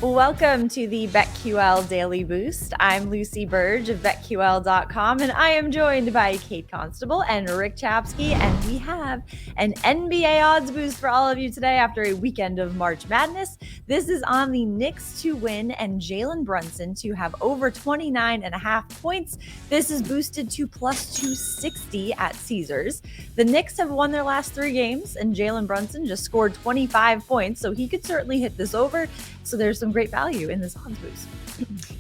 Welcome to the BetQL Daily Boost. I'm Lucy Burge of BetQL.com, and I am joined by Kate Constable and Rick Chapsky, and we have an NBA odds boost for all of you today after a weekend of March Madness. This is on the Knicks to win and Jalen Brunson to have over 29.5 points. This is boosted to plus 260 at Caesars. The Knicks have won their last 3 games, and Jalen Brunson just scored 25 points, so he could certainly hit this over. So there's some great value in this odds boost.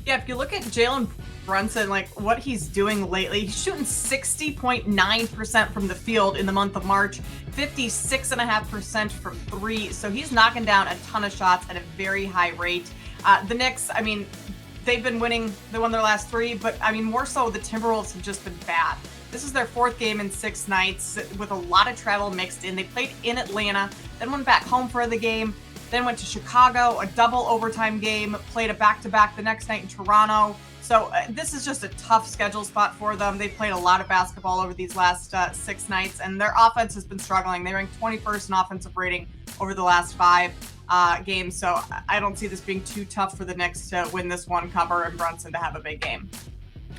Yeah, if you look at Jalen Brunson, like what he's doing lately, he's shooting 60.9% from the field in the month of March, 56.5% from 3. So he's knocking down a ton of shots at a very high rate. The Knicks, I mean, they've been winning. They won their last 3, but I mean, more so the Timberwolves have just been bad. This is their 4th game in 6 nights with a lot of travel mixed in. They played in Atlanta, then went back home for the game, then went to Chicago, a double overtime game, played a back-to-back the next night in Toronto. So this is just a tough schedule spot for them. They played a lot of basketball over these last 6 nights, and their offense has been struggling. They ranked 21st in offensive rating over the last 5 games. So I don't see this being too tough for the Knicks to win this one, cover, and Brunson to have a big game.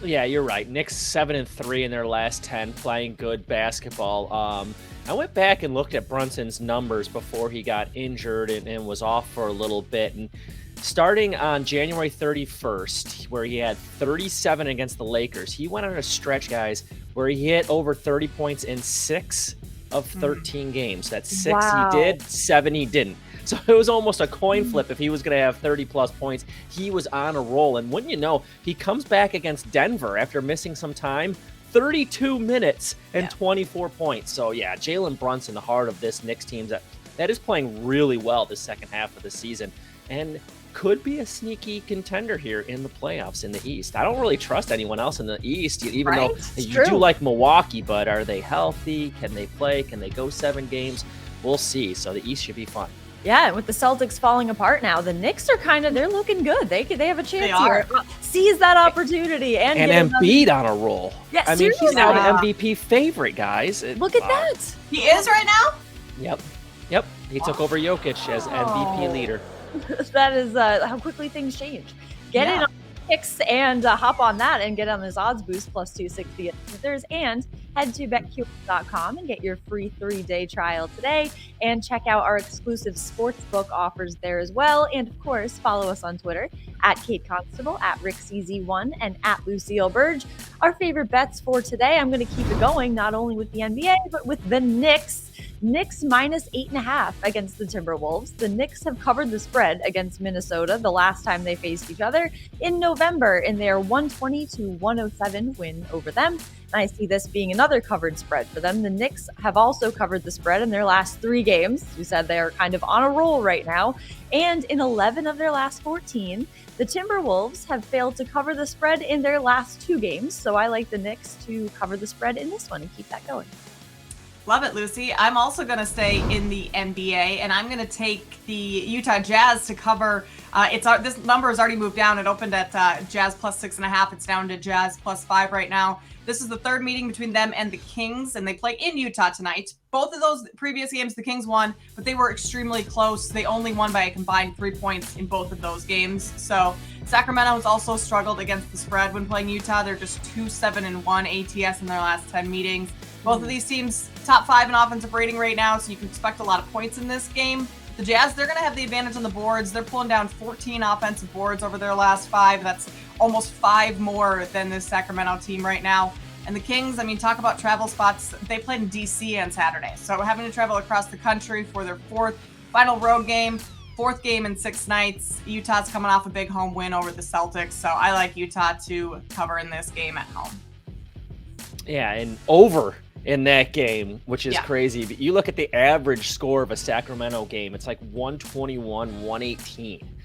Yeah, you're right. Knicks 7-3 in their last 10, playing good basketball. I went back and looked at Brunson's numbers before he got injured and was off for a little bit. And starting on January 31st, where he had 37 against the Lakers, he went on a stretch, guys, where he hit over 30 points in 6 of 13 games. That's 6 he did, 7 he didn't. So it was almost a coin flip if he was going to have 30-plus points. He was on a roll. And wouldn't you know, he comes back against Denver after missing some time, 32 minutes and 24 points. So, yeah, Jalen Brunson, the heart of this Knicks team, that is playing really well the second half of the season and could be a sneaky contender here in the playoffs in the East. I don't really trust anyone else in the East, even though you do like Milwaukee, but are they healthy? Can they play? Can they go 7 games? We'll see. So the East should be fun. Yeah, and with the Celtics falling apart now, the Knicks are they're looking good. They have a chance here. Seize that opportunity. And Embiid on a roll. Yeah, I mean, he's now the MVP favorite, guys. Look at that. He is right Yep. now? He took over Jokic as MVP leader. That is how quickly things change. Get in on Knicks and hop on that and get on this odds boost plus 260 at Caesars, and head to BetQL.com and get your free 3-day trial today, and check out our exclusive sportsbook offers there as well. And of course, follow us on Twitter at Kate Constable, at RickCZ1, and at Lucille Burge. Our favorite bets for today, I'm going to keep it going, not only with the NBA, but with the Knicks. Knicks minus 8.5 against the Timberwolves. The Knicks have covered the spread against Minnesota the last time they faced each other in November in their 120-107 win over them. And I see this being another covered spread for them. The Knicks have also covered the spread in their last 3 games. You said they are kind of on a roll right now. And in 11 of their last 14, the Timberwolves have failed to cover the spread in their last 2 games. So I like the Knicks to cover the spread in this one and keep that going. Love it, Lucy. I'm also going to stay in the NBA, and I'm going to take the Utah Jazz to cover. This number has already moved down. It opened at Jazz plus 6.5. It's down to Jazz plus 5 right now. This is the 3rd meeting between them and the Kings, and they play in Utah tonight. Both of those previous games, the Kings won, but they were extremely close. They only won by a combined 3 points in both of those games. So Sacramento has also struggled against the spread when playing Utah. They're just 2-7-1 ATS in their last 10 meetings. Both of these teams top 5 in offensive rating right now, so you can expect a lot of points in this game. The Jazz, they're going to have the advantage on the boards. They're pulling down 14 offensive boards over their last 5. That's almost 5 more than this Sacramento team right now. And the Kings, I mean, talk about travel spots. They played in D.C. on Saturday, so having to travel across the country for their 4th final road game, 4th game in 6 nights. Utah's coming off a big home win over the Celtics, so I like Utah to cover in this game at home. Yeah, and over in that game, which is crazy. But you look at the average score of a Sacramento game, it's like 121, 118.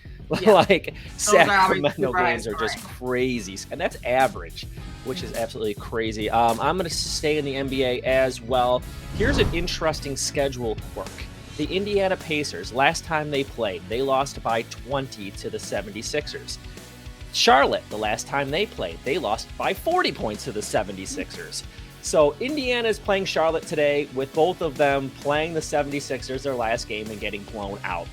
Like Sacramento games are just crazy. And that's average, which is absolutely crazy. I'm going to stay in the NBA as well. Here's an interesting schedule quirk. The Indiana Pacers, last time they played, they lost by 20 to the 76ers. Charlotte, the last time they played, they lost by 40 points to the 76ers. So Indiana is playing Charlotte today, with both of them playing the 76ers their last game and getting blown out.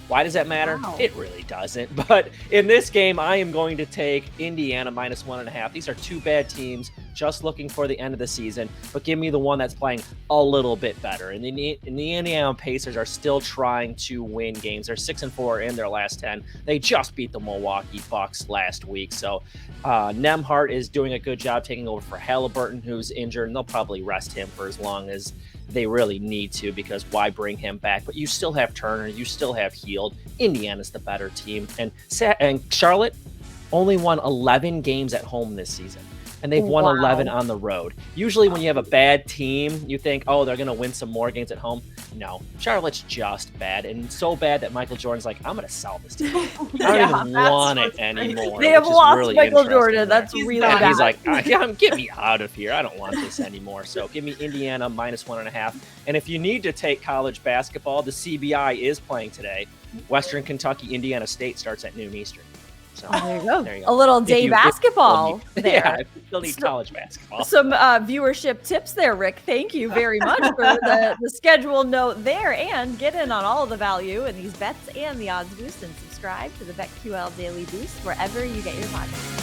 Why does that matter? Wow. It really doesn't. But in this game, I am going to take Indiana -1.5. These are two bad teams just looking for the end of the season, but give me the one that's playing a little bit better. And the Indiana Pacers are still trying to win games. They're 6-4 in their last 10. They just beat the Milwaukee Bucks last week. So Nembhard is doing a good job taking over for Halliburton, who's injured, and they'll probably rest him for as long as they really need to, because why bring him back? But you still have Turner, you still have Hield. Indiana's the better team, and Charlotte only won 11 games at home this season, and they've won 11 on the road. Usually when you have a bad team, you think, oh, they're going to win some more games at home. No, Charlotte's just bad, and so bad that Michael Jordan's like, I'm going to sell this team. I don't even want it anymore. They have lost really Michael Jordan. That's really bad. He's like, get me out of here. I don't want this anymore. So give me Indiana -1.5. And if you need to take college basketball, the CBI is playing today. Western Kentucky, Indiana State starts at noon Eastern. So there you go. There you A little day basketball there. Yeah, if you still need college basketball. Some viewership tips there, Rick. Thank you very much for the schedule note there. And get in on all of the value in these bets and the odds boost, and subscribe to the BetQL Daily Boost wherever you get your podcasts.